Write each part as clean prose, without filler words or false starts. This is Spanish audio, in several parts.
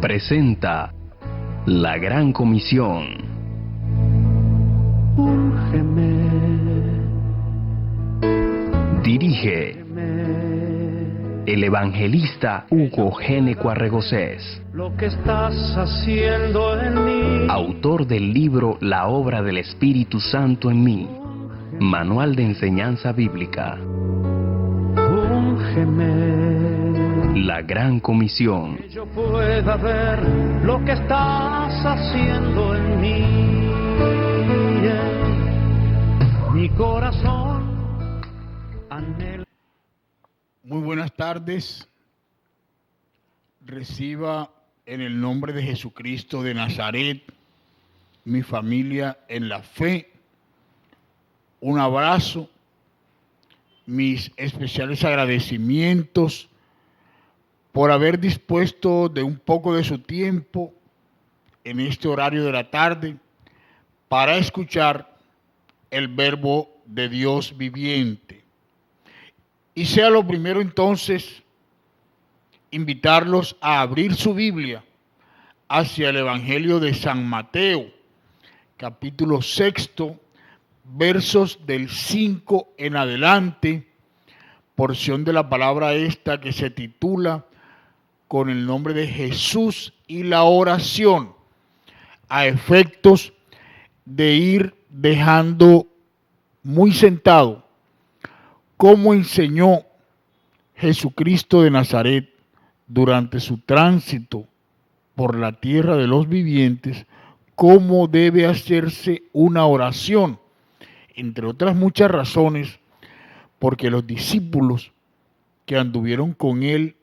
presenta La Gran Comisión. Úngeme, Dirige el evangelista Hugo Géneco Arregocés, lo que estás haciendo en mí. autor del libro La obra del Espíritu Santo en mí, manual de enseñanza bíblica. Úngeme, La Gran Comisión. que yo pueda ver lo que estás haciendo en mí. Mi corazón anhela. Muy buenas tardes. Reciba en el nombre de Jesucristo de Nazaret, mi familia en la fe, un abrazo, mis especiales agradecimientos por haber dispuesto de un poco de su tiempo en este horario de la tarde para escuchar el verbo de Dios viviente. Y sea lo primero entonces invitarlos a abrir su Biblia hacia el Evangelio de San Mateo, capítulo 6, versos del 5 en adelante, porción de la palabra esta que se titula con el nombre de Jesús y la oración, a efectos de ir dejando muy sentado cómo enseñó Jesucristo de Nazaret durante su tránsito por la tierra de los vivientes, cómo debe hacerse una oración, entre otras muchas razones, porque los discípulos que anduvieron con él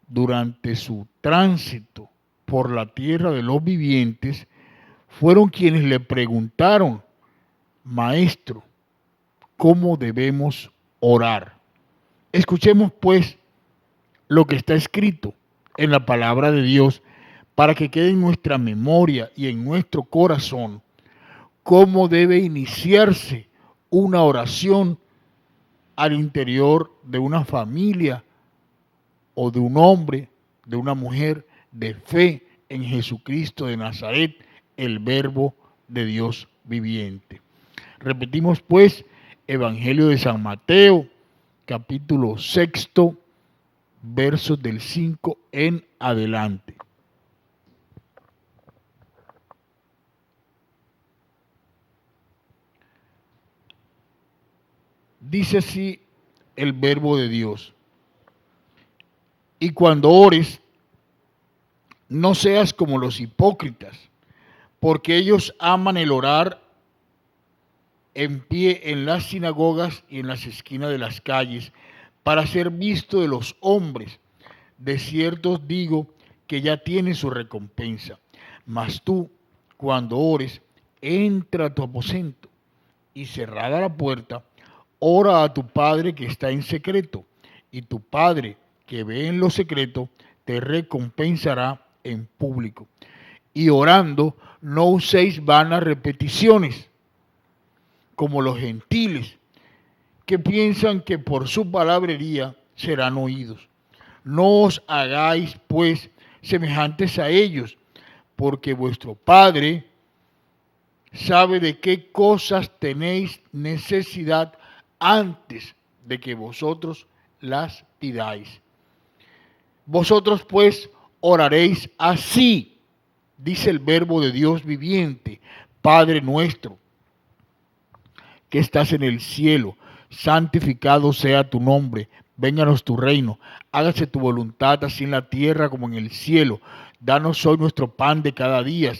durante su tránsito por la tierra de los vivientes fueron quienes le preguntaron: Maestro, ¿cómo debemos orar? Escuchemos pues lo que está escrito en la palabra de Dios para que quede en nuestra memoria y en nuestro corazón cómo debe iniciarse una oración al interior de una familia o de un hombre, de una mujer de fe en Jesucristo de Nazaret, el verbo de Dios viviente. Repetimos pues, Evangelio de San Mateo, capítulo 6, versos del 5 en adelante. Dice así el verbo de Dios: y cuando ores, no seas como los hipócritas, porque ellos aman el orar en pie en las sinagogas y en las esquinas de las calles, para ser visto de los hombres. De cierto os digo que ya tiene su recompensa. Mas tú, cuando ores, entra a tu aposento y cerrada la puerta, ora a tu Padre que está en secreto, y tu Padre que ve en lo secreto te recompensará en público. Y orando, no uséis vanas repeticiones, como los gentiles, que piensan que por su palabrería serán oídos. No os hagáis, pues, semejantes a ellos, porque vuestro Padre sabe de qué cosas tenéis necesidad antes de que vosotros las pidáis. Vosotros, pues, oraréis así, dice el verbo de Dios viviente: Padre nuestro, que estás en el cielo, santificado sea tu nombre, vénganos tu reino, hágase tu voluntad así en la tierra como en el cielo. Danos hoy nuestro pan de cada día,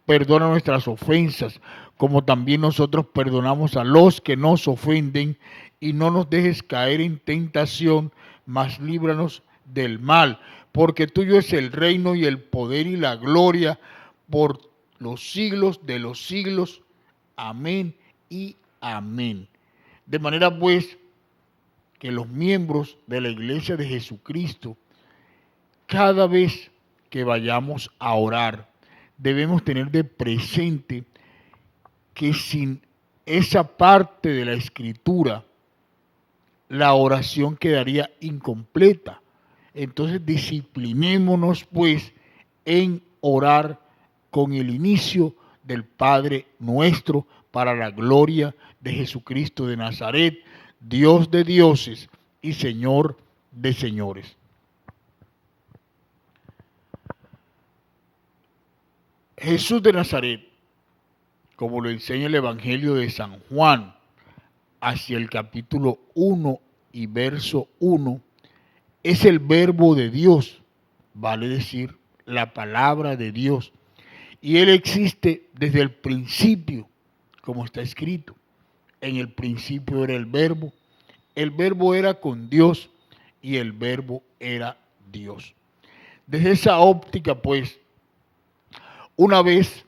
perdona nuestras ofensas, como también nosotros perdonamos a los que nos ofenden, y no nos dejes caer en tentación, mas líbranos del mal, porque tuyo es el reino y el poder y la gloria por los siglos de los siglos. Amén y amén. De manera pues que los miembros de la Iglesia de Jesucristo, cada vez que vayamos a orar, debemos tener de presente que sin esa parte de la Escritura, la oración quedaría incompleta. Entonces disciplinémonos pues en orar con el inicio del Padre nuestro para la gloria de Jesucristo de Nazaret, Dios de dioses y Señor de señores. Jesús de Nazaret, como lo enseña el Evangelio de San Juan, hacia el capítulo 1 y verso 1, es el verbo de Dios, vale decir, la palabra de Dios. Y Él existe desde el principio, como está escrito. En el principio era el verbo era con Dios y el verbo era Dios. Desde esa óptica, pues, una vez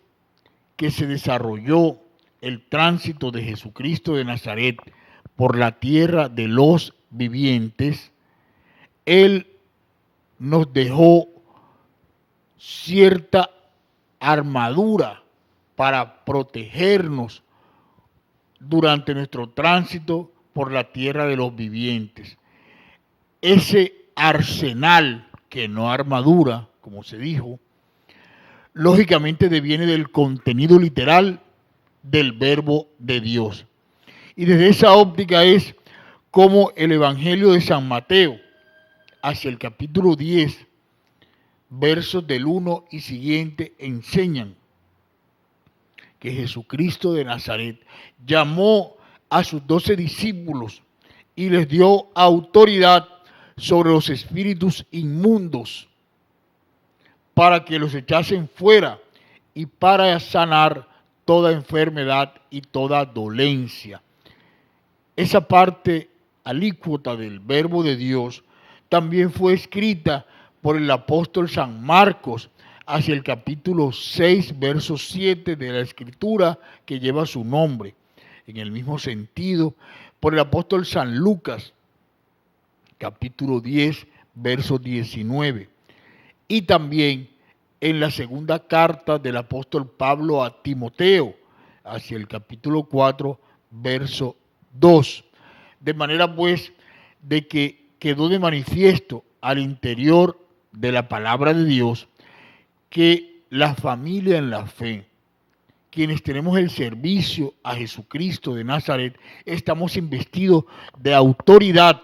que se desarrolló el tránsito de Jesucristo de Nazaret por la tierra de los vivientes, Él nos dejó cierta armadura para protegernos durante nuestro tránsito por la tierra de los vivientes. Ese arsenal, que no armadura, como se dijo, lógicamente deviene del contenido literal del verbo de Dios. Y desde esa óptica es como el Evangelio de San Mateo, hacia el capítulo 10, versos del 1 y siguiente, enseñan que Jesucristo de Nazaret llamó a sus 12 discípulos y les dio autoridad sobre los espíritus inmundos para que los echasen fuera y para sanar toda enfermedad y toda dolencia. Esa parte alícuota del verbo de Dios también fue escrita por el apóstol San Marcos hacia el capítulo 6, verso 7 de la escritura que lleva su nombre. En el mismo sentido, por el apóstol San Lucas, capítulo 10, verso 19. Y también en la segunda carta del apóstol Pablo a Timoteo, hacia el capítulo 4, verso 2. De manera pues de que quedó de manifiesto al interior de la palabra de Dios que la familia en la fe, quienes tenemos el servicio a Jesucristo de Nazaret, estamos investidos de autoridad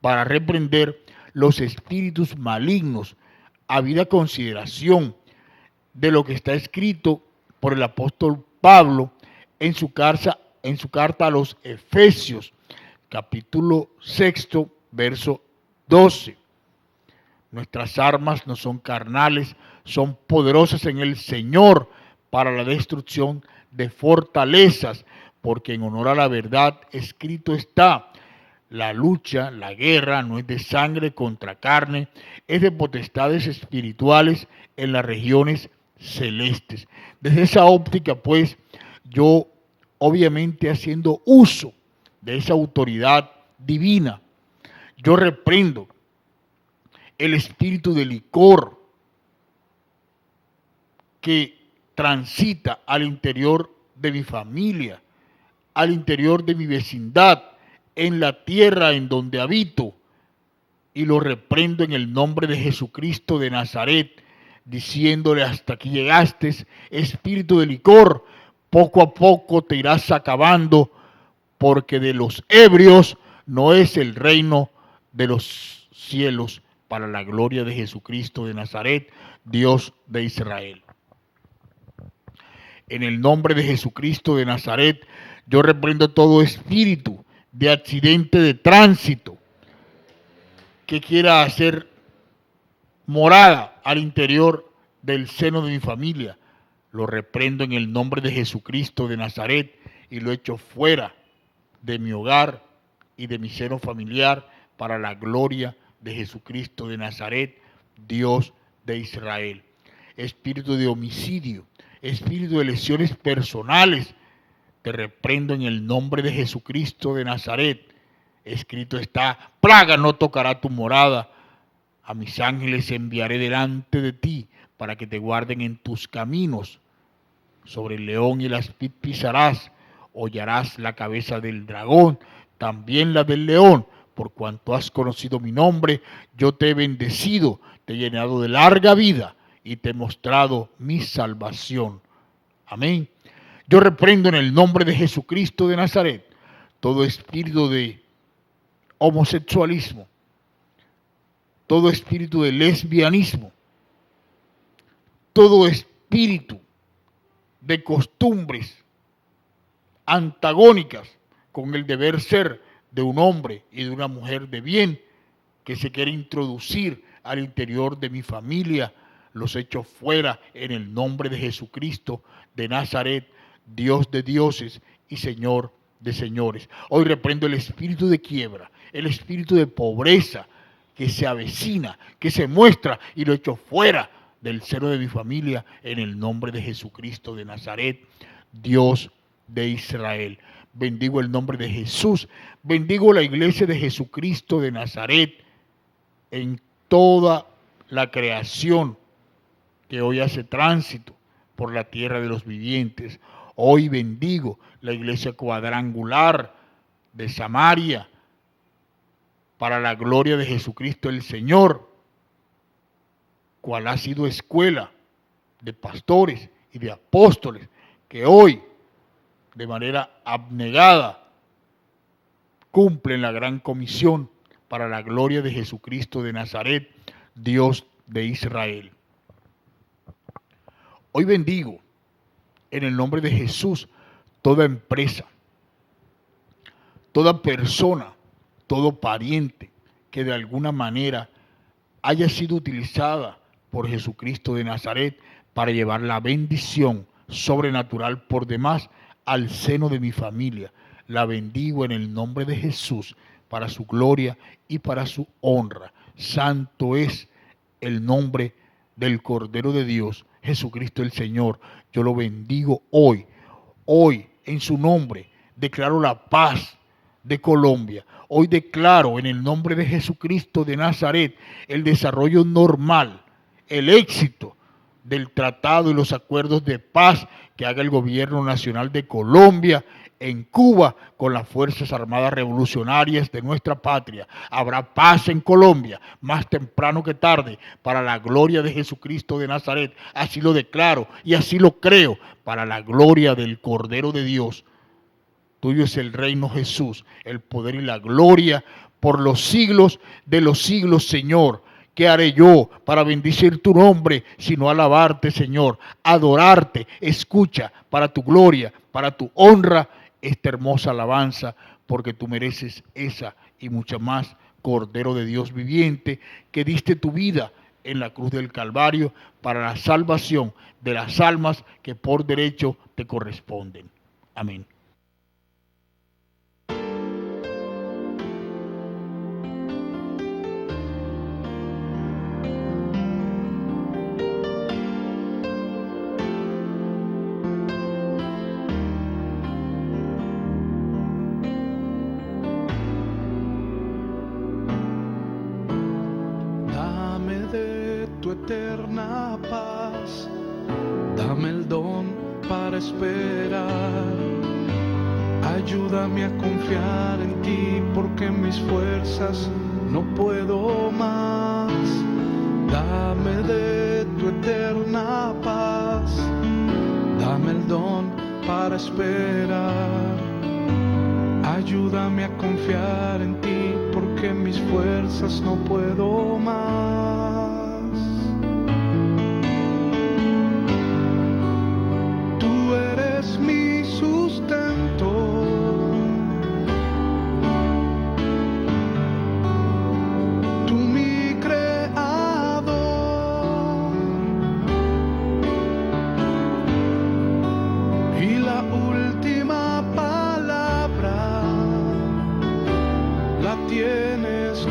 para reprender los espíritus malignos, habida consideración de lo que está escrito por el apóstol Pablo en su carta a los Efesios, capítulo 6, verso 12. Nuestras armas no son carnales, son poderosas en el Señor para la destrucción de fortalezas, porque en honor a la verdad escrito está: la lucha, la guerra no es de sangre contra carne, es de potestades espirituales en las regiones celestes. Desde esa óptica, pues, yo obviamente haciendo uso de esa autoridad divina, yo reprendo el espíritu de licor que transita al interior de mi familia, al interior de mi vecindad, en la tierra en donde habito, y lo reprendo en el nombre de Jesucristo de Nazaret, diciéndole: hasta aquí llegaste, espíritu de licor, poco a poco te irás acabando, porque de los ebrios no es el reino de los cielos, para la gloria de Jesucristo de Nazaret, Dios de Israel. En el nombre de Jesucristo de Nazaret, yo reprendo todo espíritu de accidente de tránsito que quiera hacer morada al interior del seno de mi familia. Lo reprendo en el nombre de Jesucristo de Nazaret y lo echo fuera de mi hogar y de mi seno familiar para la gloria de Jesucristo de Nazaret, Dios de Israel. Espíritu de homicidio, espíritu de lesiones personales, te reprendo en el nombre de Jesucristo de Nazaret. Escrito está: plaga no tocará tu morada. A mis ángeles enviaré delante de ti para que te guarden en tus caminos. Sobre el león y el aspid pisarás, hollarás la cabeza del dragón, también la del león. Por cuanto has conocido mi nombre, yo te he bendecido, te he llenado de larga vida y te he mostrado mi salvación. Amén. Yo reprendo en el nombre de Jesucristo de Nazaret todo espíritu de homosexualismo, todo espíritu de lesbianismo, todo espíritu de costumbres antagónicas con el deber ser de un hombre y de una mujer de bien que se quiere introducir al interior de mi familia, los echo fuera en el nombre de Jesucristo de Nazaret, Dios de dioses y Señor de señores. Hoy reprendo el espíritu de quiebra, el espíritu de pobreza que se avecina, que se muestra, y lo echo fuera del seno de mi familia en el nombre de Jesucristo de Nazaret, Dios de Israel. Bendigo el nombre de Jesús, bendigo la iglesia de Jesucristo de Nazaret en toda la creación que hoy hace tránsito por la tierra de los vivientes. Hoy bendigo la iglesia cuadrangular de Samaria para la gloria de Jesucristo el Señor, cual ha sido escuela de pastores y de apóstoles que hoy de manera abnegada cumplen la gran comisión para la gloria de Jesucristo de Nazaret, Dios de Israel. Hoy bendigo en el nombre de Jesús toda empresa, toda persona, todo pariente que de alguna manera haya sido utilizada por Jesucristo de Nazaret para llevar la bendición sobrenatural por demás al seno de mi familia. La bendigo en el nombre de Jesús para su gloria y para su honra. Santo es el nombre del Cordero de Dios, Jesucristo el Señor. Yo lo bendigo hoy. Hoy en su nombre declaro la paz de Colombia. Hoy declaro en el nombre de Jesucristo de Nazaret el desarrollo normal, el éxito del tratado y los acuerdos de paz que haga el gobierno nacional de Colombia en Cuba con las Fuerzas Armadas Revolucionarias de nuestra patria. Habrá paz en Colombia más temprano que tarde para la gloria de Jesucristo de Nazaret. Así lo declaro y así lo creo para la gloria del Cordero de Dios. Tuyo es el reino, Jesús, el poder y la gloria por los siglos de los siglos, Señor. ¿Qué haré yo para bendecir tu nombre, sino alabarte, Señor, adorarte? Escucha para tu gloria, para tu honra, esta hermosa alabanza, porque tú mereces esa y mucha más, Cordero de Dios viviente, que diste tu vida en la cruz del Calvario para la salvación de las almas que por derecho te corresponden. Amén. Eterna paz, dame el don para esperar, ayúdame a confiar en ti porque mis fuerzas no puedo más. Dame de tu eterna paz, dame el don para esperar, ayúdame a confiar en ti porque mis fuerzas no puedo más. Mi sustento, tú mi creador, y la última palabra la tienes tú.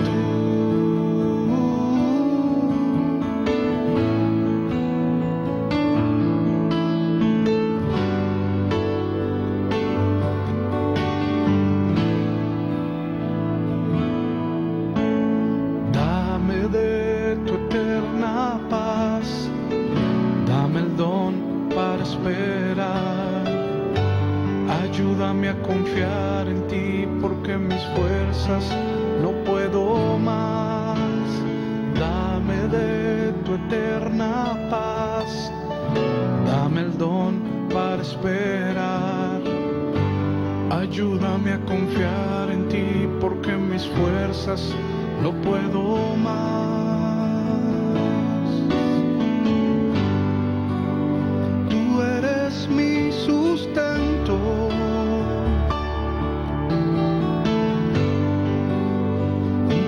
Ayúdame a confiar en ti porque mis fuerzas no puedo más. Dame de tu eterna paz. Ayúdame a confiar en ti porque mis fuerzas no puedo más. Tú eres mi sustento.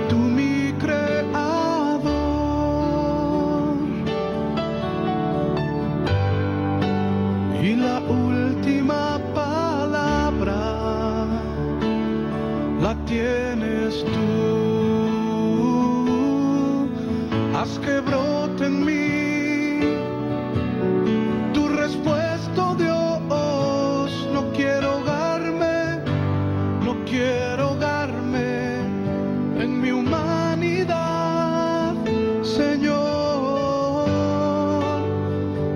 Tú mi creador. Y la última palabra la tienes tú. Haz que brote en mí tu respuesta, oh Dios. No quiero ahogarme en mi humanidad, Señor.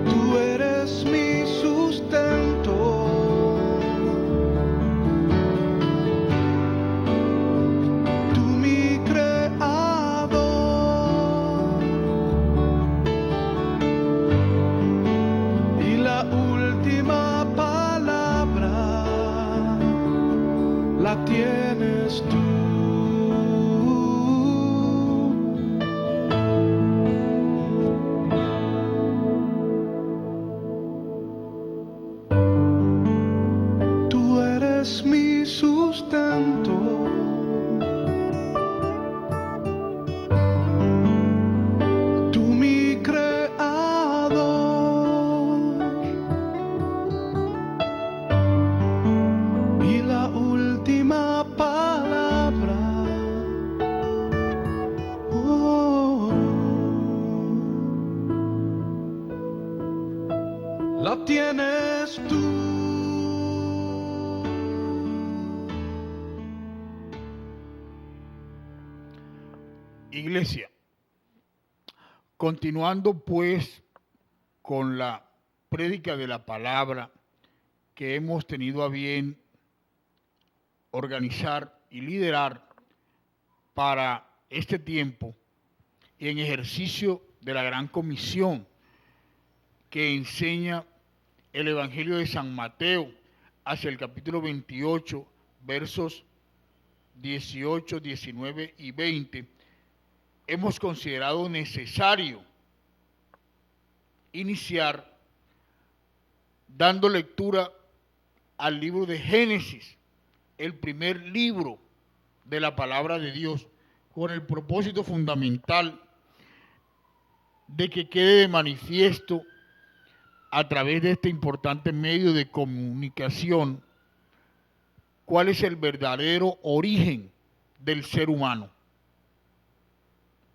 Tú eres mi sustento. Tú mi creador. Y la última palabra la tienes tú. Tú eres mi sustento. Tú mi creador. Y la última palabra, oh, la tienes tú. Iglesia, continuando pues con la prédica de la palabra que hemos tenido a bien organizar y liderar para este tiempo y en ejercicio de la gran comisión que enseña el Evangelio de San Mateo hacia el capítulo 28, versos 18, 19 y 20, hemos considerado necesario iniciar dando lectura al libro de Génesis, el primer libro de la palabra de Dios, con el propósito fundamental de que quede de manifiesto a través de este importante medio de comunicación cuál es el verdadero origen del ser humano.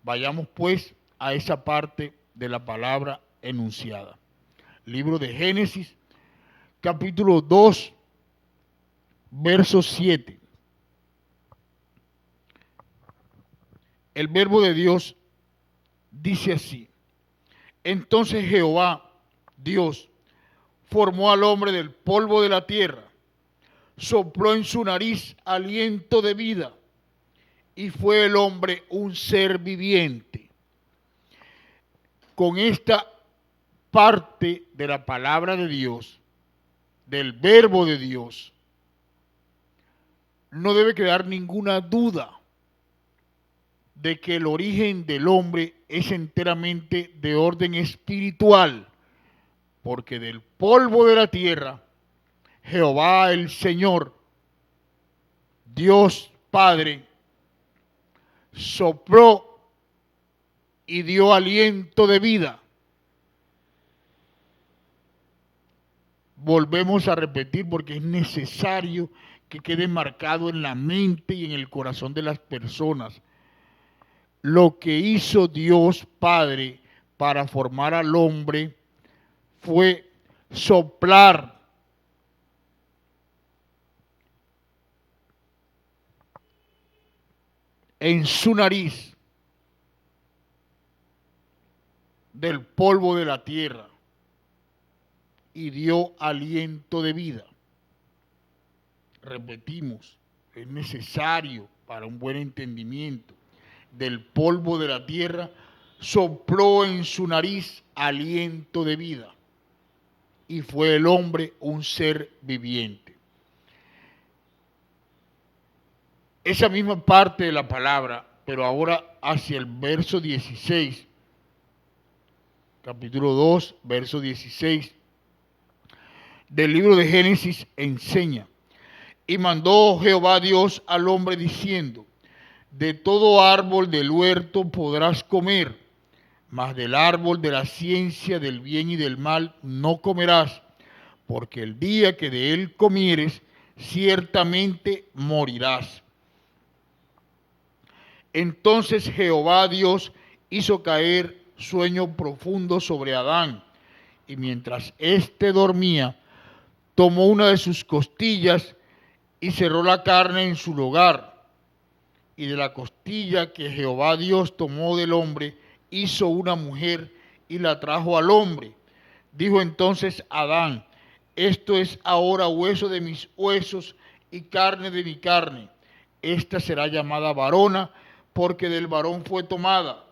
Vayamos pues a esa parte de la palabra enunciada. Libro de Génesis, capítulo 2, verso 7. El verbo de Dios dice así: entonces Jehová, Dios, formó al hombre del polvo de la tierra, sopló en su nariz aliento de vida, y fue el hombre un ser viviente. Con esta parte de la palabra de Dios, del verbo de Dios, no debe quedar ninguna duda de que el origen del hombre es enteramente de orden espiritual, porque del polvo de la tierra, Jehová el Señor, Dios Padre, sopló y dio aliento de vida. Volvemos a repetir porque es necesario que quede marcado en la mente y en el corazón de las personas lo que hizo Dios Padre para formar al hombre fue soplar en su nariz del polvo de la tierra y dio aliento de vida. Repetimos, es necesario para un buen entendimiento. Del polvo de la tierra sopló en su nariz aliento de vida y fue el hombre un ser viviente. esa misma parte de la palabra, pero ahora hacia el verso 16, capítulo 2, verso 16 del libro de Génesis enseña: y mandó Jehová Dios al hombre diciendo: de todo árbol del huerto podrás comer, mas del árbol de la ciencia del bien y del mal no comerás, porque el día que de él comieres, ciertamente morirás. Entonces Jehová Dios hizo caer sueño profundo sobre Adán, y mientras éste dormía, tomó una de sus costillas y cerró la carne en su lugar. Y de la costilla que Jehová Dios tomó del hombre, hizo una mujer y la trajo al hombre. Dijo entonces Adán: esto es ahora hueso de mis huesos y carne de mi carne. Esta será llamada varona, porque del varón fue tomada.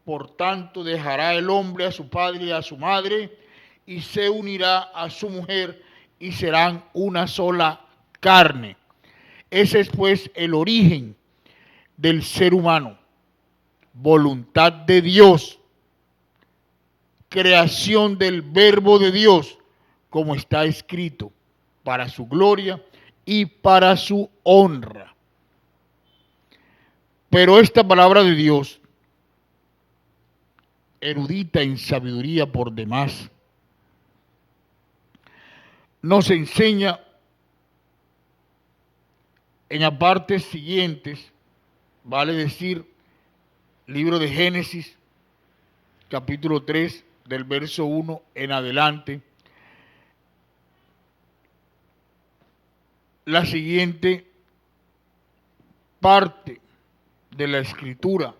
Por tanto dejará el hombre a su padre y a su madre, y se unirá a su mujer, y serán una sola carne. Ese es pues el origen del ser humano, voluntad de Dios, creación del verbo de Dios, como está escrito, para su gloria y para su honra. Pero esta palabra de Dios, erudita en sabiduría por demás, nos enseña en las partes siguientes, vale decir, libro de Génesis, capítulo 3, del verso 1 en adelante, la siguiente parte de la escritura,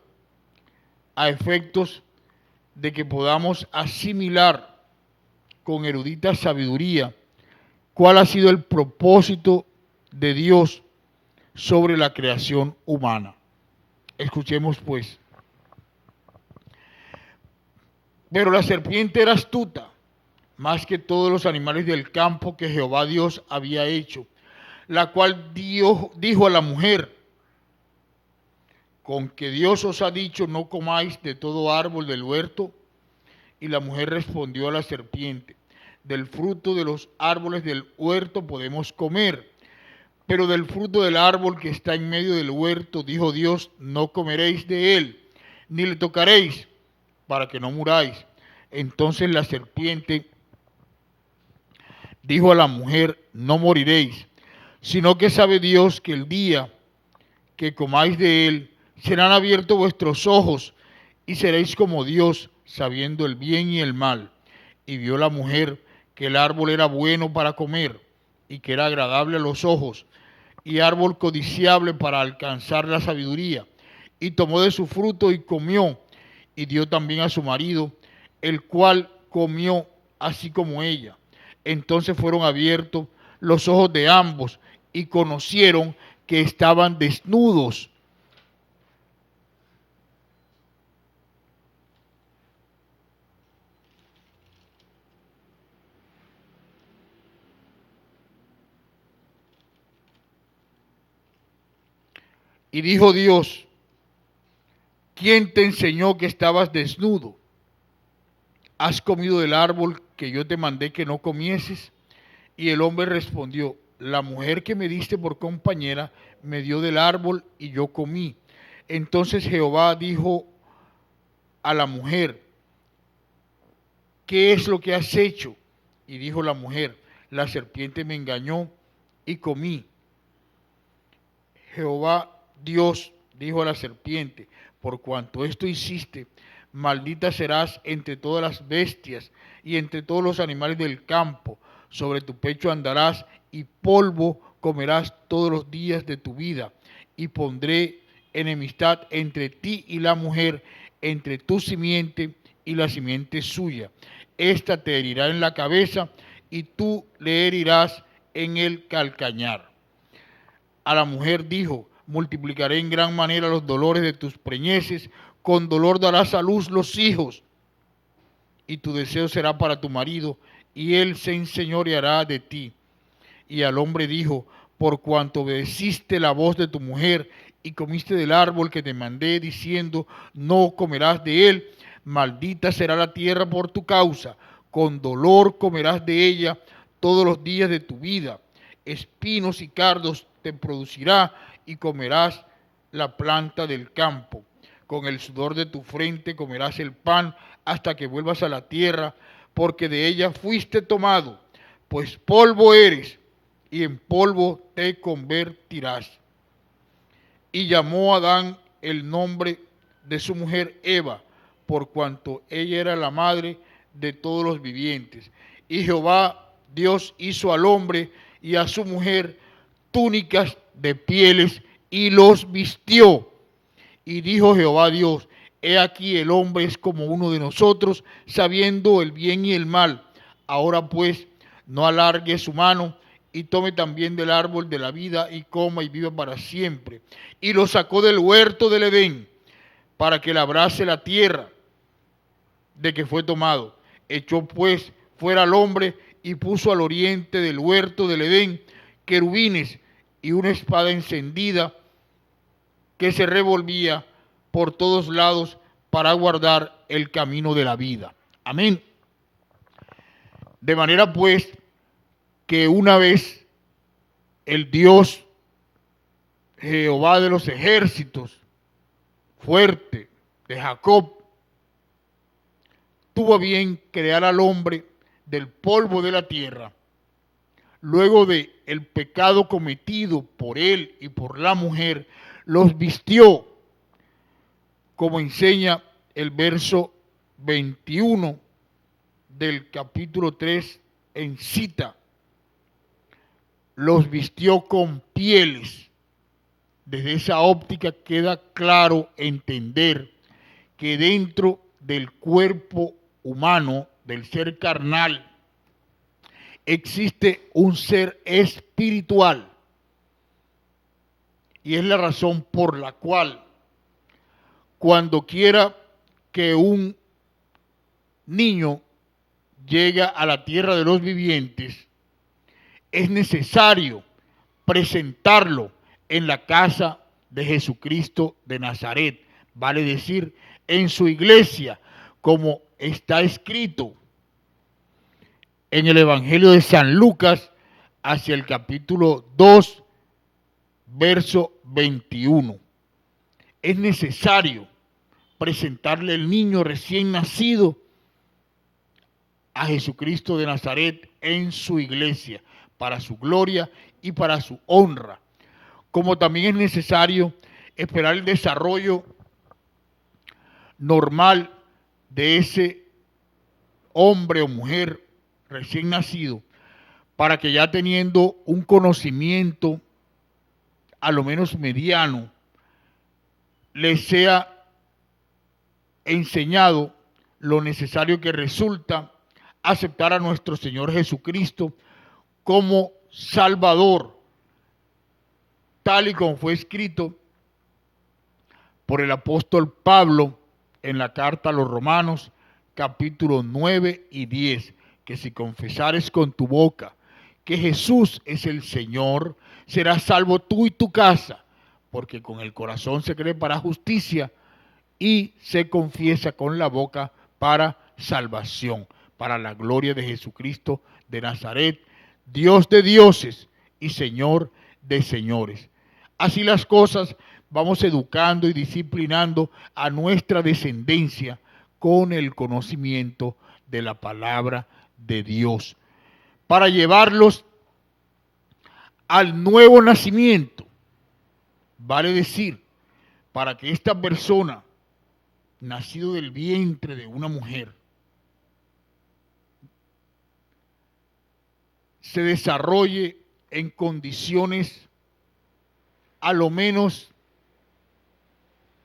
a efectos de que podamos asimilar con erudita sabiduría cuál ha sido el propósito de Dios sobre la creación humana. Escuchemos pues. Pero la serpiente era astuta, más que todos los animales del campo que Jehová Dios había hecho, la cual dijo a la mujer: con que Dios os ha dicho, no comáis de todo árbol del huerto. Y la mujer respondió a la serpiente: del fruto de los árboles del huerto podemos comer, pero del fruto del árbol que está en medio del huerto, dijo Dios, no comeréis de él, ni le tocaréis, para que no muráis. Entonces la serpiente dijo a la mujer: no moriréis, sino que sabe Dios que el día que comáis de él, serán abiertos vuestros ojos, y seréis como Dios, sabiendo el bien y el mal. Y vio la mujer que el árbol era bueno para comer, y que era agradable a los ojos, y árbol codiciable para alcanzar la sabiduría. Y tomó de su fruto y comió, y dio también a su marido, el cual comió así como ella. Entonces fueron abiertos los ojos de ambos, y conocieron que estaban desnudos. Y dijo Dios: ¿quién te enseñó que estabas desnudo? ¿Has comido del árbol que yo te mandé que no comieses? Y el hombre respondió: la mujer que me diste por compañera me dio del árbol y yo comí. Entonces Jehová dijo a la mujer: ¿qué es lo que has hecho? Y dijo la mujer: la serpiente me engañó y comí. Jehová Dios dijo a la serpiente: por cuanto esto hiciste, maldita serás entre todas las bestias y entre todos los animales del campo. Sobre tu pecho andarás y polvo comerás todos los días de tu vida. Y pondré enemistad entre ti y la mujer, entre tu simiente y la simiente suya. Esta te herirá en la cabeza y tú le herirás en el calcañar. A la mujer dijo: multiplicaré en gran manera los dolores de tus preñeces, con dolor darás a luz los hijos, y tu deseo será para tu marido, y él se enseñoreará de ti. Y al hombre dijo: por cuanto obedeciste la voz de tu mujer y comiste del árbol que te mandé, diciendo, no comerás de él, maldita será la tierra por tu causa, con dolor comerás de ella todos los días de tu vida, espinos y cardos te producirá y comerás la planta del campo. Con el sudor de tu frente comerás el pan hasta que vuelvas a la tierra, porque de ella fuiste tomado, pues polvo eres, y en polvo te convertirás. Y llamó a Adán el nombre de su mujer Eva, por cuanto ella era la madre de todos los vivientes. Y Jehová Dios hizo al hombre y a su mujer túnicas de pieles y los vistió. Y dijo Jehová Dios, he aquí el hombre es como uno de nosotros, sabiendo el bien y el mal. Ahora pues, no alargue su mano y tome también del árbol de la vida y coma y viva para siempre. Y lo sacó del huerto del Edén para que labrase la tierra de que fue tomado. Echó pues fuera al hombre y puso al oriente del huerto del Edén querubines y una espada encendida que se revolvía por todos lados para guardar el camino de la vida. Amén. De manera pues que una vez el Dios Jehová de los ejércitos, fuerte, de Jacob, tuvo a bien crear al hombre del polvo de la tierra, luego de el pecado cometido por él y por la mujer, los vistió, como enseña el verso 21 del capítulo 3 en cita, los vistió con pieles. Desde esa óptica queda claro entender que dentro del cuerpo humano, del ser carnal, existe un ser espiritual. Y es la razón por la cual cuando quiera que un niño llegue a la tierra de los vivientes, es necesario presentarlo en la casa de Jesucristo de Nazaret, vale decir, en su iglesia, como está escrito en el Evangelio de San Lucas, hacia el capítulo 2, verso 21. Es necesario presentarle el niño recién nacido a Jesucristo de Nazaret en su iglesia, para su gloria y para su honra. Como también es necesario esperar el desarrollo normal de ese hombre o mujer recién nacido, para que ya teniendo un conocimiento a lo menos mediano, le sea enseñado lo necesario que resulta aceptar a nuestro Señor Jesucristo como Salvador, tal y como fue escrito por el apóstol Pablo en la carta a los Romanos, capítulo 9 y 10, que si confesares con tu boca que Jesús es el Señor, serás salvo tú y tu casa, porque con el corazón se cree para justicia y se confiesa con la boca para salvación, para la gloria de Jesucristo de Nazaret, Dios de dioses y Señor de señores. Así las cosas, vamos educando y disciplinando a nuestra descendencia con el conocimiento de la palabra de Dios, para llevarlos al nuevo nacimiento, vale decir, para que esta persona, nacido del vientre de una mujer, se desarrolle en condiciones a lo menos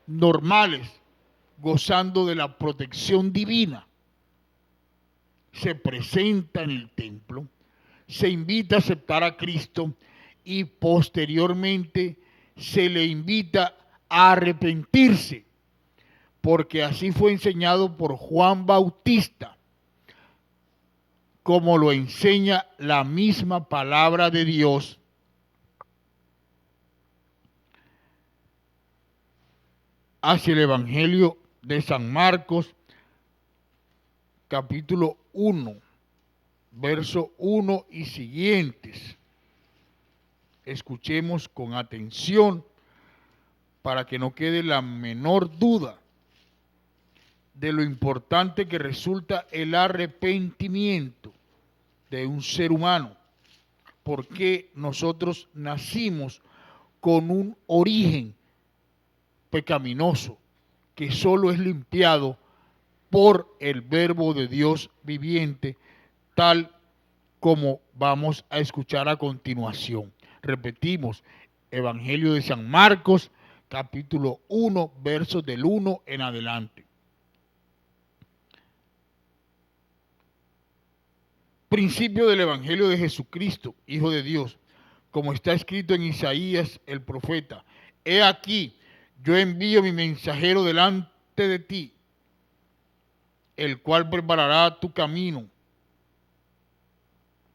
normales, gozando de la protección divina. Se presenta en el templo, se invita a aceptar a Cristo y posteriormente se le invita a arrepentirse, porque así fue enseñado por Juan Bautista, como lo enseña la misma palabra de Dios hacia el Evangelio de San Marcos, capítulo 1, verso 1 y siguientes. Escuchemos con atención para que no quede la menor duda de lo importante que resulta el arrepentimiento de un ser humano, porque nosotros nacimos con un origen pecaminoso que solo es limpiado por el Verbo de Dios viviente, tal como vamos a escuchar a continuación. Repetimos, Evangelio de San Marcos, capítulo 1, versos del 1 en adelante. Principio del Evangelio de Jesucristo, Hijo de Dios, como está escrito en Isaías el profeta: He aquí, yo envío mi mensajero delante de ti, el cual preparará tu camino.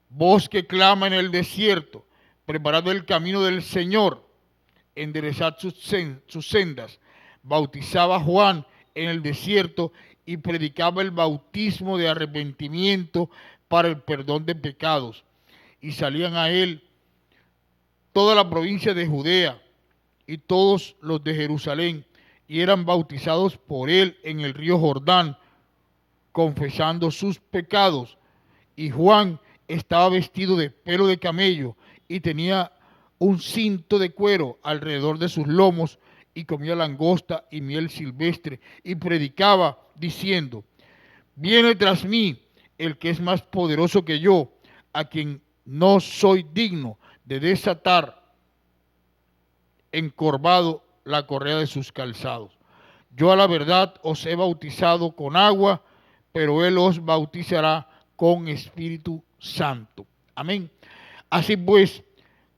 Voz que clama en el desierto, preparad el camino del Señor, enderezad sus sendas. Bautizaba Juan en el desierto y predicaba el bautismo de arrepentimiento para el perdón de pecados. Y salían a él toda la provincia de Judea y todos los de Jerusalén, y eran bautizados por él en el río Jordán, confesando sus pecados. Y Juan estaba vestido de pelo de camello y tenía un cinto de cuero alrededor de sus lomos, y comía langosta y miel silvestre, y predicaba diciendo: Viene tras mí el que es más poderoso que yo, a quien no soy digno de desatar encorvado la correa de sus calzados. Yo a la verdad os he bautizado con agua, pero él os bautizará con Espíritu Santo. Amén. Así pues,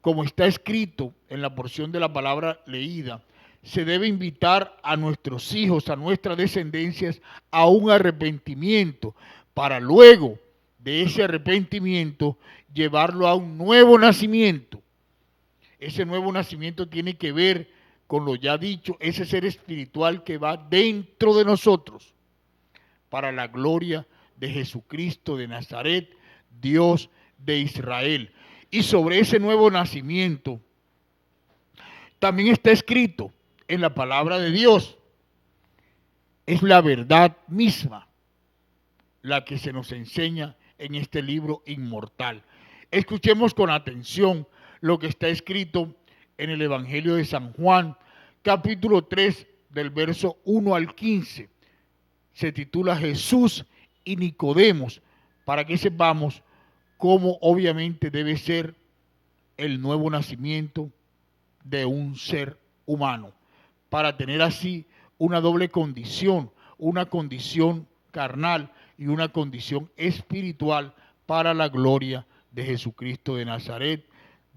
como está escrito en la porción de la palabra leída, se debe invitar a nuestros hijos, a nuestras descendencias, a un arrepentimiento, para luego de ese arrepentimiento llevarlo a un nuevo nacimiento. Ese nuevo nacimiento tiene que ver con lo ya dicho, ese ser espiritual que va dentro de nosotros, para la gloria de Jesucristo de Nazaret, Dios de Israel. Y sobre ese nuevo nacimiento también está escrito en la palabra de Dios. Es la verdad misma la que se nos enseña en este libro inmortal. Escuchemos con atención lo que está escrito en el Evangelio de San Juan, capítulo 3, del verso 1 al 15. Se titula Jesús y Nicodemos, para que sepamos cómo obviamente debe ser el nuevo nacimiento de un ser humano, para tener así una doble condición, una condición carnal y una condición espiritual para la gloria de Jesucristo de Nazaret,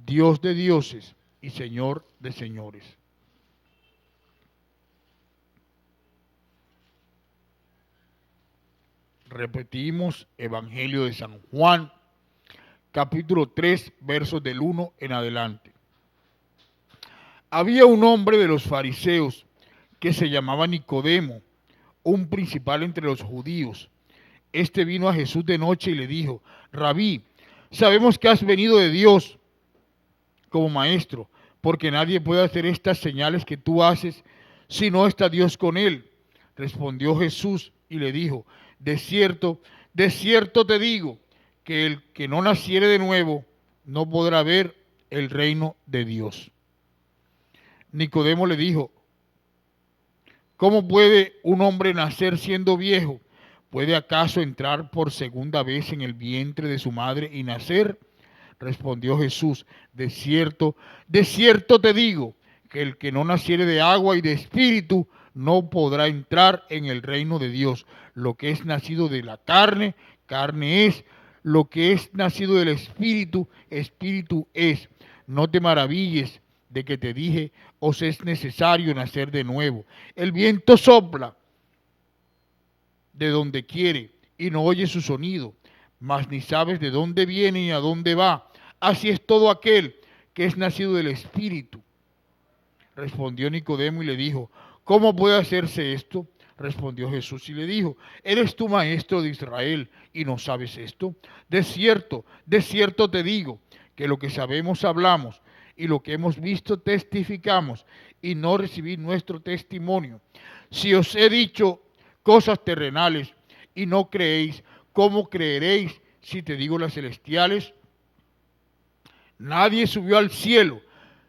Dios de dioses y Señor de señores. Repetimos, Evangelio de San Juan, capítulo 3, versos del 1 en adelante. Había un hombre de los fariseos que se llamaba Nicodemo, un principal entre los judíos. Este vino a Jesús de noche y le dijo: Rabí, sabemos que has venido de Dios como maestro, porque nadie puede hacer estas señales que tú haces si no está Dios con él. Respondió Jesús y le dijo: de cierto te digo, que el que no naciere de nuevo no podrá ver el reino de Dios. Nicodemo le dijo: ¿cómo puede un hombre nacer siendo viejo? ¿Puede acaso entrar por segunda vez en el vientre de su madre y nacer? Respondió Jesús: de cierto te digo, que el que no naciere de agua y de espíritu no podrá entrar en el reino de Dios. Lo que es nacido de la carne, carne es; lo que es nacido del espíritu, espíritu es. No te maravilles de que te dije: os es necesario nacer de nuevo. El viento sopla de donde quiere y no oyes su sonido, mas ni sabes de dónde viene ni a dónde va. Así es todo aquel que es nacido del Espíritu. Respondió Nicodemo y le dijo: ¿Cómo puede hacerse esto? Respondió Jesús y le dijo, ¿eres tú maestro de Israel y no sabes esto? De cierto te digo, que lo que sabemos hablamos y lo que hemos visto testificamos y no recibid nuestro testimonio. Si os he dicho cosas terrenales y no creéis, ¿cómo creeréis si te digo las celestiales? Nadie subió al cielo,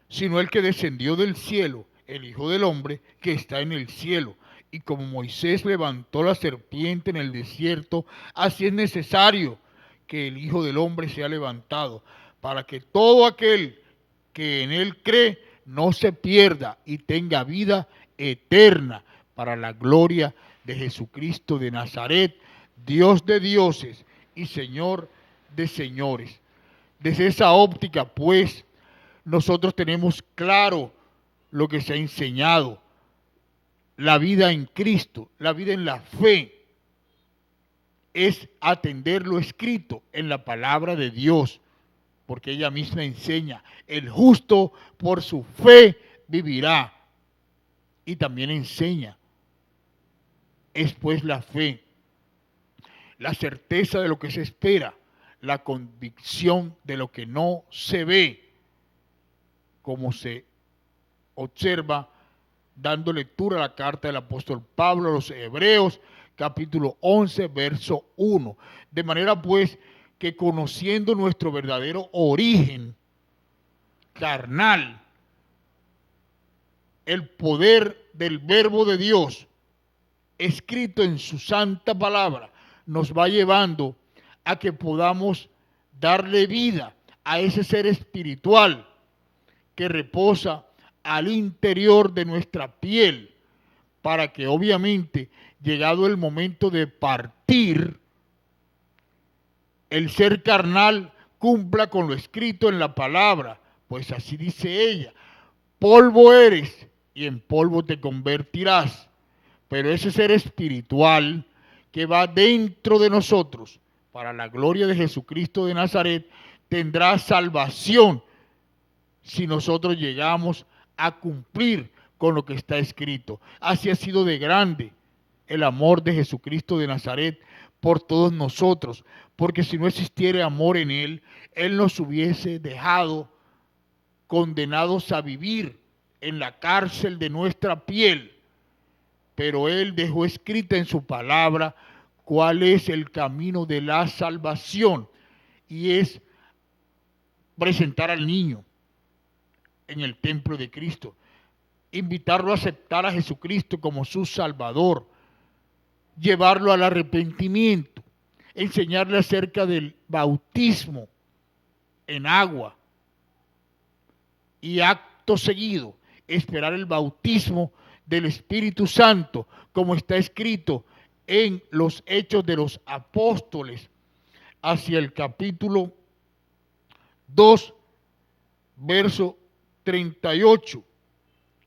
sino el que descendió del cielo, el Hijo del Hombre que está en el cielo. Y como Moisés levantó la serpiente en el desierto, así es necesario que el Hijo del Hombre sea levantado, para que todo aquel que en él cree no se pierda y tenga vida eterna, para la gloria de Jesucristo de Nazaret, Dios de dioses y Señor de señores. Desde esa óptica, pues, nosotros tenemos claro lo que se ha enseñado, la vida en Cristo, la vida en la fe, es atender lo escrito en la palabra de Dios, porque ella misma enseña, el justo por su fe vivirá, y también enseña, es pues la fe, la certeza de lo que se espera, la convicción de lo que no se ve, como se observa dando lectura a la carta del apóstol Pablo a los Hebreos, capítulo 11, verso 1. De manera pues que conociendo nuestro verdadero origen carnal, el poder del verbo de Dios escrito en su santa palabra nos va llevando a que podamos darle vida a ese ser espiritual que reposa al interior de nuestra piel, para que obviamente, llegado el momento de partir, el ser carnal cumpla con lo escrito en la palabra, pues así dice ella, polvo eres y en polvo te convertirás. Pero ese ser espiritual que va dentro de nosotros, para la gloria de Jesucristo de Nazaret, tendrá salvación si nosotros llegamos a cumplir con lo que está escrito. Así ha sido de grande el amor de Jesucristo de Nazaret por todos nosotros, porque si no existiera amor en Él, Él nos hubiese dejado condenados a vivir en la cárcel de nuestra piel, pero Él dejó escrita en su palabra cuál es el camino de la salvación, y es presentar al niño en el templo de Cristo, invitarlo a aceptar a Jesucristo como su Salvador, llevarlo al arrepentimiento, enseñarle acerca del bautismo en agua y acto seguido esperar el bautismo del Espíritu Santo, como está escrito en los Hechos de los Apóstoles, hacia el capítulo 2, verso 38,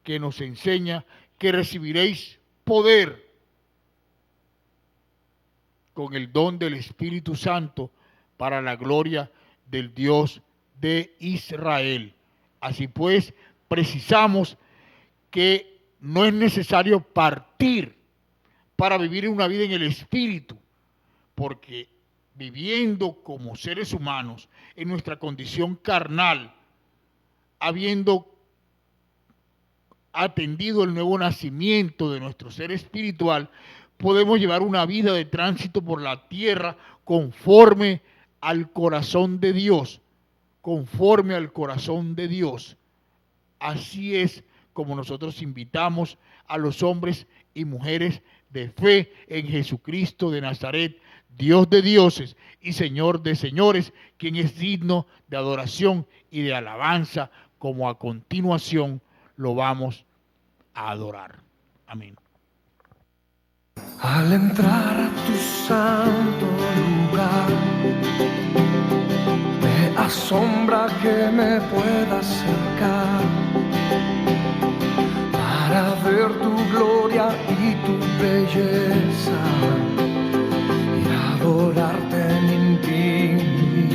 que nos enseña que recibiréis poder con el don del Espíritu Santo para la gloria del Dios de Israel. Así pues, precisamos que no es necesario partir para vivir una vida en el Espíritu, porque viviendo como seres humanos en nuestra condición carnal, habiendo atendido el nuevo nacimiento de nuestro ser espiritual, podemos llevar una vida de tránsito por la tierra conforme al corazón de Dios, conforme al corazón de Dios. Así es como nosotros invitamos a los hombres y mujeres de fe en Jesucristo de Nazaret, Dios de dioses y Señor de señores, quien es digno de adoración y de alabanza, como a continuación lo vamos a adorar. Amén. Al entrar a tu santo lugar, me asombra que me pueda acercar para ver tu gloria y tu belleza y adorarte en intimidad.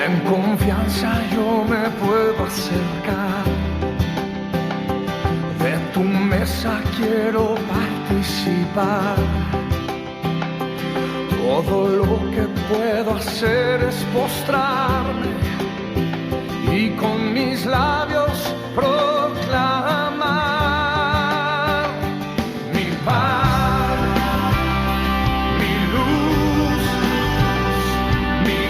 En confianza yo me puedo acercar participar. Todo lo que puedo hacer es postrarme y con mis labios proclamar mi paz, mi luz, mi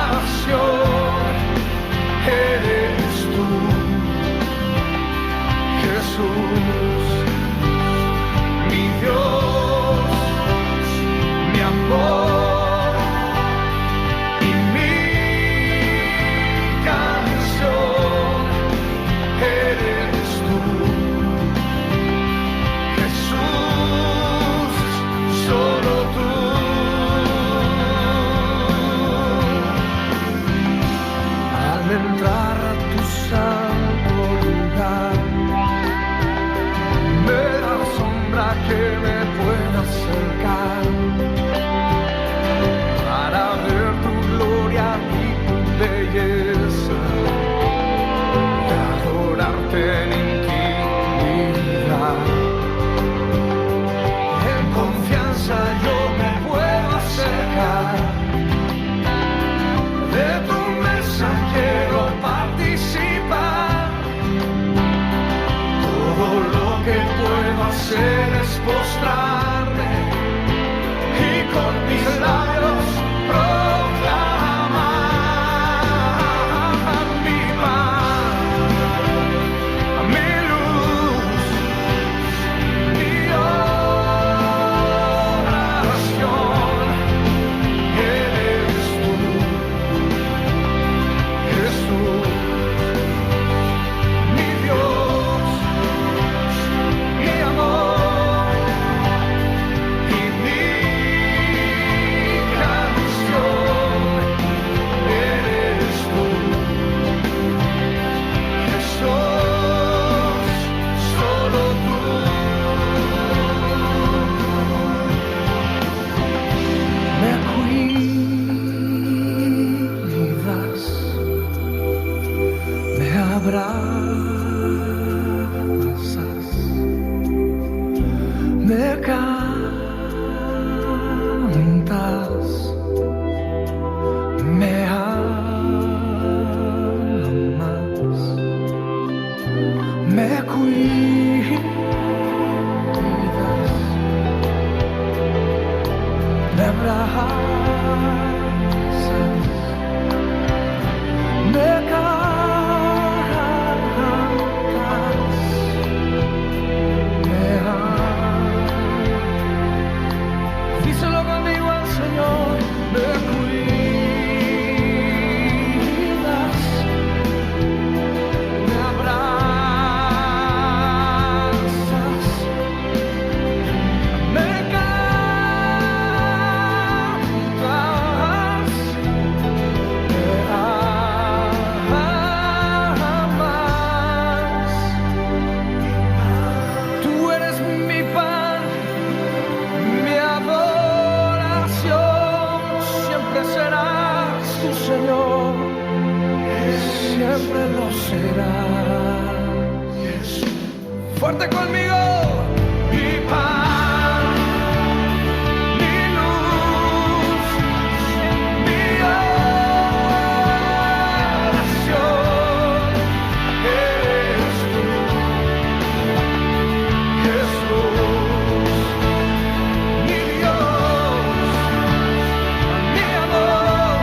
oración. Eres tú, Jesús, mi Dios, mi amor y mi canción. Eres tú, Jesús, solo tú. Al entrar a tu santo lugar, me da sombra que me pueda acercar para ver tu gloria y tu belleza y adorarte en intimidad. En confianza yo me puedo acercar, de tu mesa quiero participar. Todo lo que puedo hacer es postrarme y con mis labios proclamar mi paz, mi luz, mi oración. Eres tú, Jesús, mi Dios, mi amor y mi canción. Eres tú, Jesús, solo tú. Me cuidas, me abrazas, me cantas, me amas, me cuidas, me abrazas, me cantas, me amas. Díselo conmigo al Señor, me cuidas, me abrazas, me cantas, me amas. Tú eres mi pan, mi adoración. Siempre serás tu Señor, siempre lo serás. Fuerte conmigo. Mi pan, mi luz, mi oración. Eres tú, Jesús, mi Dios, mi amor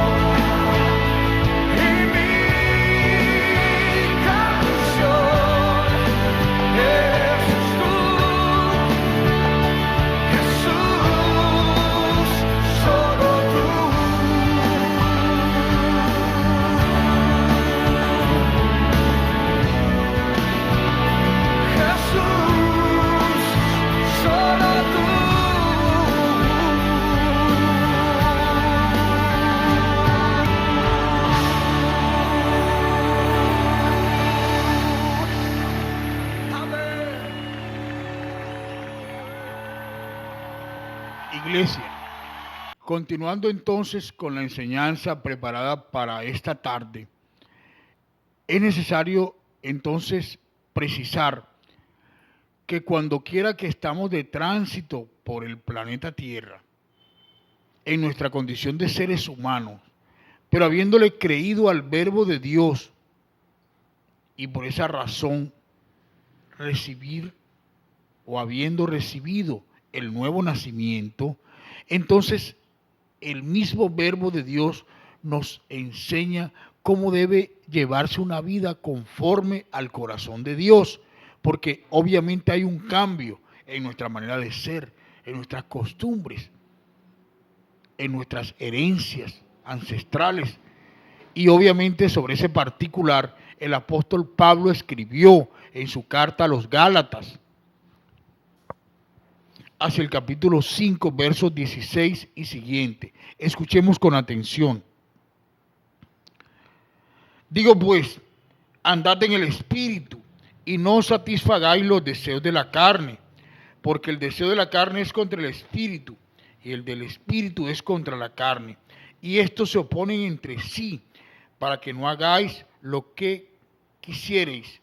y mi canción. Eres tú, Jesús, solo tú. Jesús, solo tú. Amén. Iglesia, continuando entonces con la enseñanza preparada para esta tarde, es necesario entonces precisar que cuando quiera que estamos de tránsito por el planeta Tierra, en nuestra condición de seres humanos, pero habiéndole creído al verbo de Dios y por esa razón recibir o habiendo recibido el nuevo nacimiento, entonces el mismo verbo de Dios nos enseña cómo debe llevarse una vida conforme al corazón de Dios, porque obviamente hay un cambio en nuestra manera de ser, en nuestras costumbres, en nuestras herencias ancestrales. Y obviamente sobre ese particular el apóstol Pablo escribió en su carta a los Gálatas, hacia el capítulo 5, versos 16 y siguiente. Escuchemos con atención. Digo pues, andad en el Espíritu y no satisfagáis los deseos de la carne, porque el deseo de la carne es contra el Espíritu y el del Espíritu es contra la carne. Y estos se oponen entre sí para que no hagáis lo que quisiereis.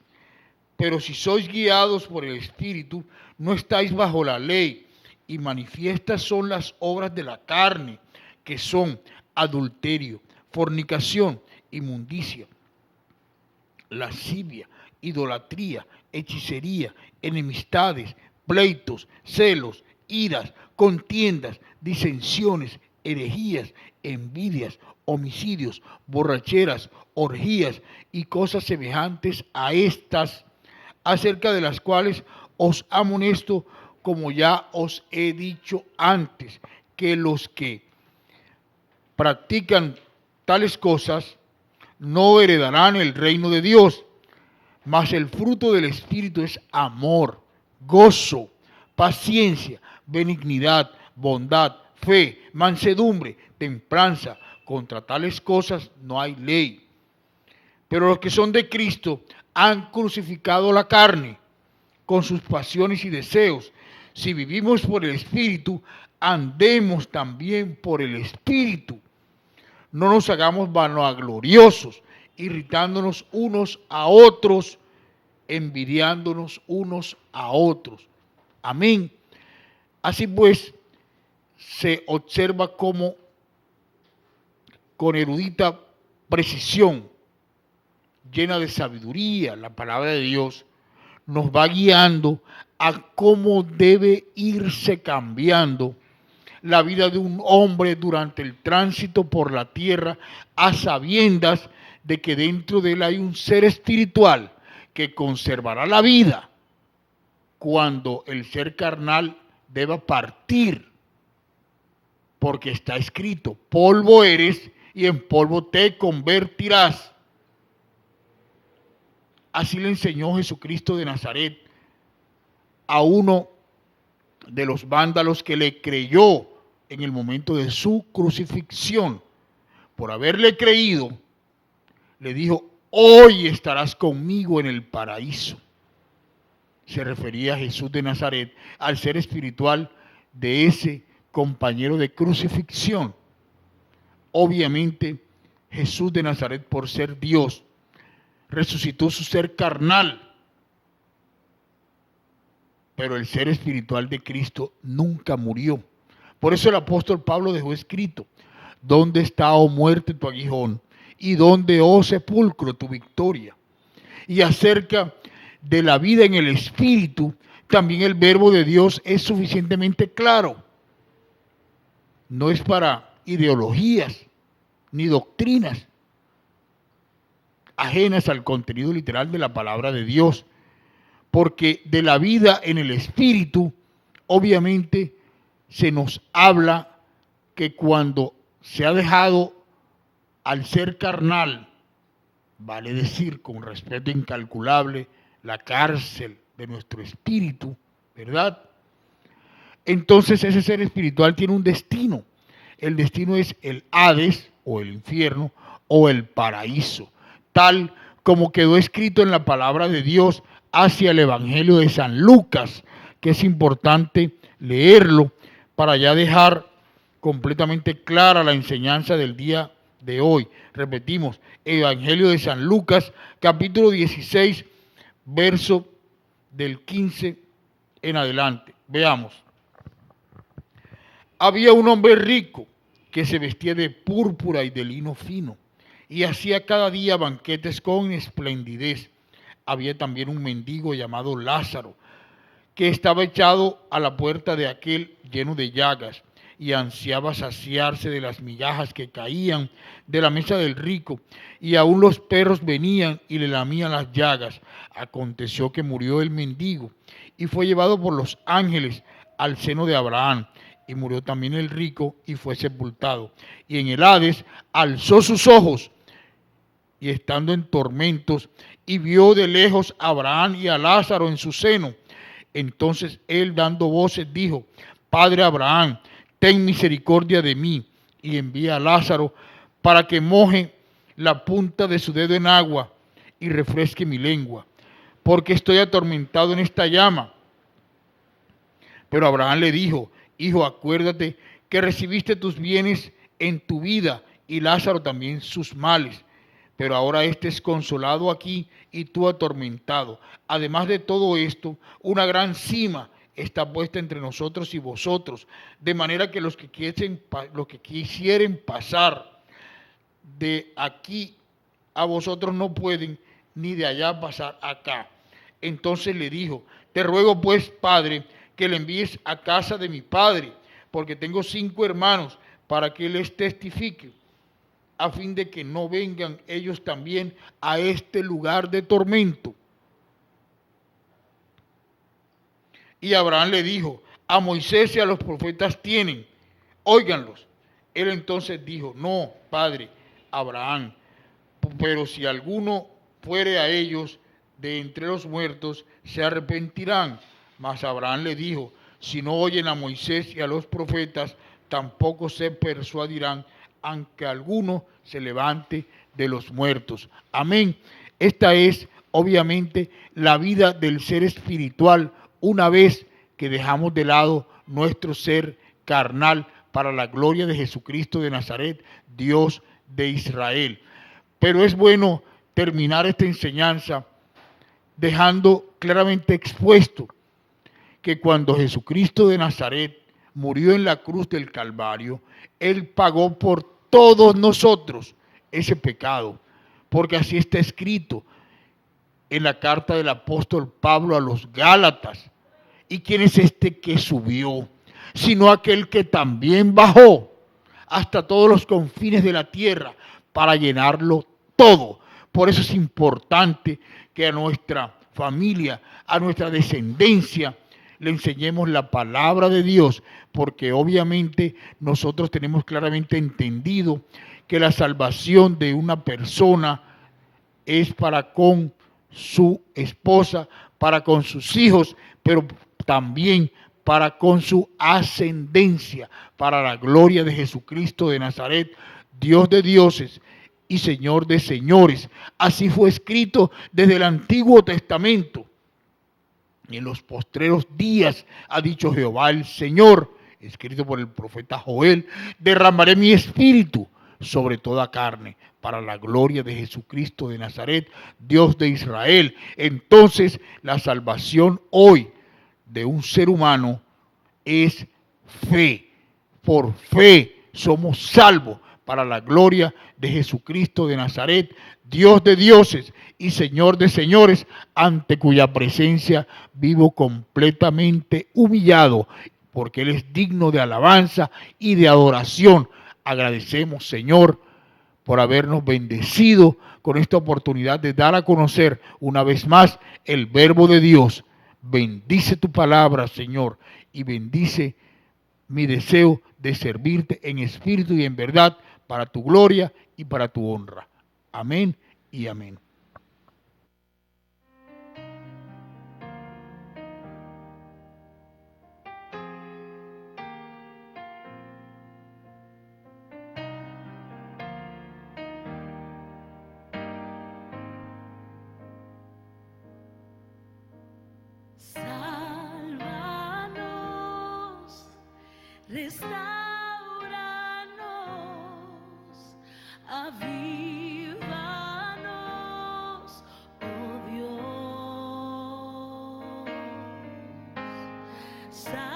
Pero si sois guiados por el Espíritu, no estáis bajo la ley. Y manifiestas son las obras de la carne, que son adulterio, fornicación, inmundicia, lascivia, idolatría, hechicería, enemistades, pleitos, celos, iras, contiendas, disensiones, herejías, envidias, homicidios, borracheras, orgías y cosas semejantes a estas, acerca de las cuales os amonesto, como ya os he dicho antes, que los que practican tales cosas no heredarán el reino de Dios. Mas el fruto del Espíritu es amor, gozo, paciencia, benignidad, bondad, fe, mansedumbre, templanza. Contra tales cosas no hay ley. Pero los que son de Cristo han crucificado la carne con sus pasiones y deseos. Si vivimos por el Espíritu, andemos también por el Espíritu. No nos hagamos vanagloriosos, irritándonos unos a otros, envidiándonos unos a otros. Amén. Así pues, se observa cómo con erudita precisión, llena de sabiduría, la palabra de Dios nos va guiando a cómo debe irse cambiando la vida de un hombre durante el tránsito por la tierra, a sabiendas de que dentro de él hay un ser espiritual que conservará la vida cuando el ser carnal deba partir, porque está escrito, polvo eres y en polvo te convertirás. Así le enseñó Jesucristo de Nazaret a uno de los vándalos que le creyó en el momento de su crucifixión. Por haberle creído, le dijo, hoy estarás conmigo en el paraíso. Se refería a Jesús de Nazaret, al ser espiritual de ese compañero de crucifixión. Obviamente, Jesús de Nazaret, por ser Dios, resucitó su ser carnal, pero el ser espiritual de Cristo nunca murió. Por eso el apóstol Pablo dejó escrito, ¿dónde está, oh muerte, tu aguijón? ¿Y dónde, oh sepulcro, tu victoria? Y acerca de la vida en el Espíritu, también el verbo de Dios es suficientemente claro. No es para ideologías ni doctrinas ajenas al contenido literal de la palabra de Dios, porque de la vida en el Espíritu, obviamente, se nos habla que cuando se ha dejado al ser carnal, vale decir, con respeto incalculable, la cárcel de nuestro espíritu, ¿verdad? Entonces ese ser espiritual tiene un destino. El destino es el Hades, o el infierno, o el paraíso, tal como quedó escrito en la palabra de Dios hacia el Evangelio de San Lucas, que es importante leerlo para ya dejar completamente clara la enseñanza del día de hoy. Repetimos, Evangelio de San Lucas, capítulo 16, verso del 15 en adelante. Veamos. Había un hombre rico que se vestía de púrpura y de lino fino y hacía cada día banquetes con esplendidez. Había también un mendigo llamado Lázaro, que estaba echado a la puerta de aquel lleno de llagas y ansiaba saciarse de las migajas que caían de la mesa del rico, y aún los perros venían y le lamían las llagas. Aconteció que murió el mendigo y fue llevado por los ángeles al seno de Abraham, y murió también el rico y fue sepultado. Y en el Hades alzó sus ojos y estando en tormentos, y vio de lejos a Abraham y a Lázaro en su seno. Entonces él, dando voces, dijo: Padre Abraham, ten misericordia de mí, y envía a Lázaro para que moje la punta de su dedo en agua y refresque mi lengua, porque estoy atormentado en esta llama. Pero Abraham le dijo: Hijo, acuérdate que recibiste tus bienes en tu vida, y Lázaro también sus males. Pero ahora éste es consolado aquí y tú atormentado. Además de todo esto, una gran cima está puesta entre nosotros y vosotros, de manera que los que quisieren pasar de aquí a vosotros no pueden, ni de allá pasar acá. Entonces le dijo: Te ruego pues, Padre, que le envíes a casa de mi padre, porque tengo 5 hermanos, para que les testifique, a fin de que no vengan ellos también a este lugar de tormento. Y Abraham le dijo: A Moisés y a los profetas tienen, óiganlos. Él entonces dijo: No, Padre Abraham, pero si alguno fuere a ellos de entre los muertos, se arrepentirán. Mas Abraham le dijo: Si no oyen a Moisés y a los profetas, tampoco se persuadirán, aunque alguno se levante de los muertos. Amén. Esta es obviamente la vida del ser espiritual una vez que dejamos de lado nuestro ser carnal para la gloria de Jesucristo de Nazaret, Dios de Israel. Pero es bueno terminar esta enseñanza dejando claramente expuesto que cuando Jesucristo de Nazaret murió en la cruz del Calvario, Él pagó por todos nosotros ese pecado, porque así está escrito en la carta del apóstol Pablo a los Gálatas. ¿Y quién es este que subió? Sino aquel que también bajó hasta todos los confines de la tierra para llenarlo todo. Por eso es importante que a nuestra familia, a nuestra descendencia, le enseñemos la palabra de Dios, porque obviamente nosotros tenemos claramente entendido que la salvación de una persona es para con su esposa, para con sus hijos, pero también para con su ascendencia, para la gloria de Jesucristo de Nazaret, Dios de dioses y Señor de señores. Así fue escrito desde el Antiguo Testamento. Y en los postreros días ha dicho Jehová el Señor, escrito por el profeta Joel: derramaré mi espíritu sobre toda carne, para la gloria de Jesucristo de Nazaret, Dios de Israel. Entonces, la salvación hoy de un ser humano es fe. Por fe somos salvos para la gloria de Jesucristo de Nazaret, Dios de dioses y Señor de señores, ante cuya presencia vivo completamente humillado, porque Él es digno de alabanza y de adoración. Agradecemos, Señor, por habernos bendecido con esta oportunidad de dar a conocer una vez más el verbo de Dios. Bendice tu palabra, Señor, y bendice mi deseo de servirte en espíritu y en verdad, para tu gloria y para tu honra. Amén y amén. Sálvanos, restauranos, avívanos, oh Dios. Salva